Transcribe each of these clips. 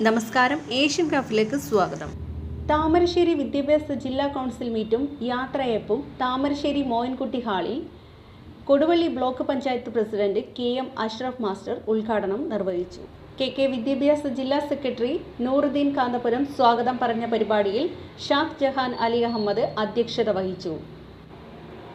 നമസ്കാരം, ഏഷ്യൻ ക്രാഫ്റ്റിലേക്ക് സ്വാഗതം. താമരശ്ശേരി വിദ്യാഭ്യാസ ജില്ലാ കൗൺസിൽ മീറ്റും യാത്രയയപ്പും താമരശ്ശേരി മോയിൻകുട്ടി ഹാളിൽ Koduvally block panchayat president KM Ashraf master ഉദ്ഘാടനം നിർവഹിച്ചു. KK വിദ്യാഭ്യാസ ജില്ലാ സെക്രട്ടറി നൂറുദ്ദീൻ കാന്തപുരം സ്വാഗതം പറഞ്ഞ പരിപാടിയിൽ ഷാഖ് ജഹാൻ അലി അഹമ്മദ് അധ്യക്ഷത വഹിച്ചു.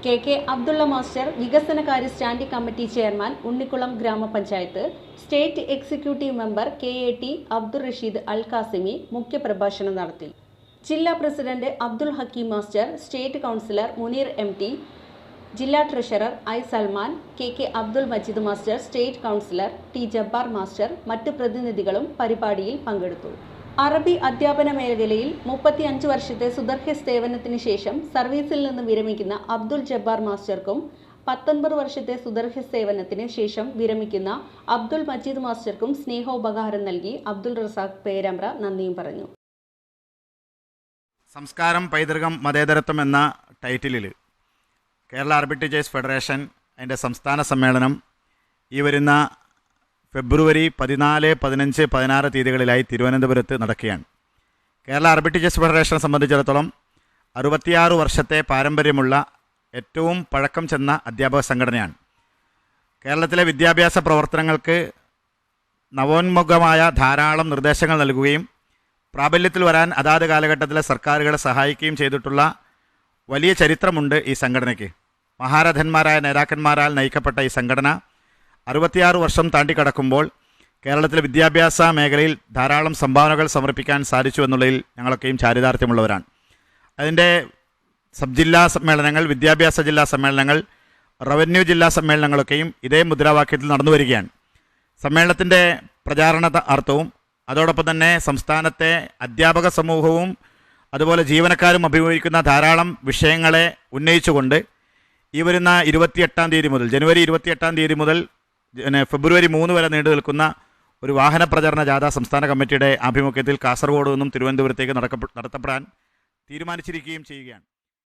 KK അബ്ദുള്ള മാസ്റ്റർ വികസനകാര്യ സ്റ്റാൻഡിംഗ് കമ്മിറ്റി ചെയർമാൻ, ഉണ്ണിക്കുളം ഗ്രാമപഞ്ചായത്ത് state executive member KAT Abdul Rasheed Al Qasimi മുഖ്യപ്രഭാഷണം നടത്തി. ജില്ലാ president Abdul Hakeem master, state councillor Muneer MT, ജില്ലാ treasurer I Salman, KK Abdul Majeed master, state councillor T Jabbar master, മറ്റ് പ്രതിനിധികളും പരിപാടിയിൽ പങ്കെടുത്തു. അറബി അധ്യാപന മേഖലയിൽ 35 വർഷത്തെ സുദീർഘ സേവനത്തിന് ശേഷം സർവീസിൽ നിന്ന് വിരമിക്കുന്ന അബ്ദുൾ ജബ്ബാർ മാസ്റ്റർക്കും 19 വർഷത്തെ സുദീർഘ സേവനത്തിന് ശേഷം വിരമിക്കുന്ന അബ്ദുൾ മജീദ് മാസ്റ്റർക്കും സ്നേഹോപഹാരം നൽകി അബ്ദുൾ റസാഖ് പേരാമ്പ്ര നന്ദിയും പറഞ്ഞു. സംസ്കാരം, പൈതൃകം, മതേതരത്വം എന്ന ടൈറ്റിലിൽ കേരള അറബി ടീച്ചേഴ്സ് ഫെഡറേഷൻ അതിൻ്റെ സംസ്ഥാന സമ്മേളനം ഈ വരുന്ന ഫെബ്രുവരി 14, 15, 16 തീയതികളിലായി തിരുവനന്തപുരത്ത് നടക്കുകയാണ്. കേരള അറബി ടീച്ചേഴ്സ് ഫെഡറേഷനെ സംബന്ധിച്ചിടത്തോളം 66 വർഷത്തെ പാരമ്പര്യമുള്ള ഏറ്റവും പഴക്കം ചെന്ന അധ്യാപക സംഘടനയാണ്. കേരളത്തിലെ വിദ്യാഭ്യാസ പ്രവർത്തനങ്ങൾക്ക് നവോന്മുഖമായ ധാരാളം നിർദ്ദേശങ്ങൾ നൽകുകയും പ്രാബല്യത്തിൽ വരാൻ അതാത് കാലഘട്ടത്തിലെ സർക്കാരുകളെ സഹായിക്കുകയും ചെയ്തിട്ടുള്ള വലിയ ചരിത്രമുണ്ട് ഈ സംഘടനയ്ക്ക്. മഹാരഥന്മാരായ നേതാക്കന്മാരാൽ നയിക്കപ്പെട്ട ഈ സംഘടന 66 വർഷം താണ്ടിക്കടക്കുമ്പോൾ കേരളത്തിലെ വിദ്യാഭ്യാസ മേഖലയിൽ ധാരാളം സംഭാവനകൾ സമർപ്പിക്കാൻ സാധിച്ചു എന്നുള്ളതിൽ ഞങ്ങളൊക്കെയും ചാരിതാർത്ഥ്യമുള്ളവരാണ്. അതിൻ്റെ സബ് ജില്ലാ സമ്മേളനങ്ങൾ, വിദ്യാഭ്യാസ ജില്ലാ സമ്മേളനങ്ങൾ, റവന്യൂ ജില്ലാ സമ്മേളനങ്ങളൊക്കെയും ഇതേ മുദ്രാവാക്യത്തിൽ നടന്നു വരികയാണ്. സമ്മേളനത്തിൻ്റെ പ്രചാരണ അർത്ഥവും അതോടൊപ്പം തന്നെ സംസ്ഥാനത്തെ അധ്യാപക സമൂഹവും അതുപോലെ ജീവനക്കാരും അഭിമുഖീകരിക്കുന്ന ധാരാളം വിഷയങ്ങളെ ഉന്നയിച്ചുകൊണ്ട് ഈ വരുന്ന 28-ാം തീയതി മുതൽ, ജനുവരി 28-ാം തീയതി മുതൽ ഫെബ്രുവരി 3 വരെ നീണ്ടു നിൽക്കുന്ന ഒരു വാഹന പ്രചരണ ജാഥ സംസ്ഥാന കമ്മിറ്റിയുടെ ആഭിമുഖ്യത്തിൽ കാസർഗോഡ് നിന്നും തിരുവനന്തപുരത്തേക്ക് നടത്തപ്പെടാൻ തീരുമാനിച്ചിരിക്കുകയും ചെയ്യുകയാണ്.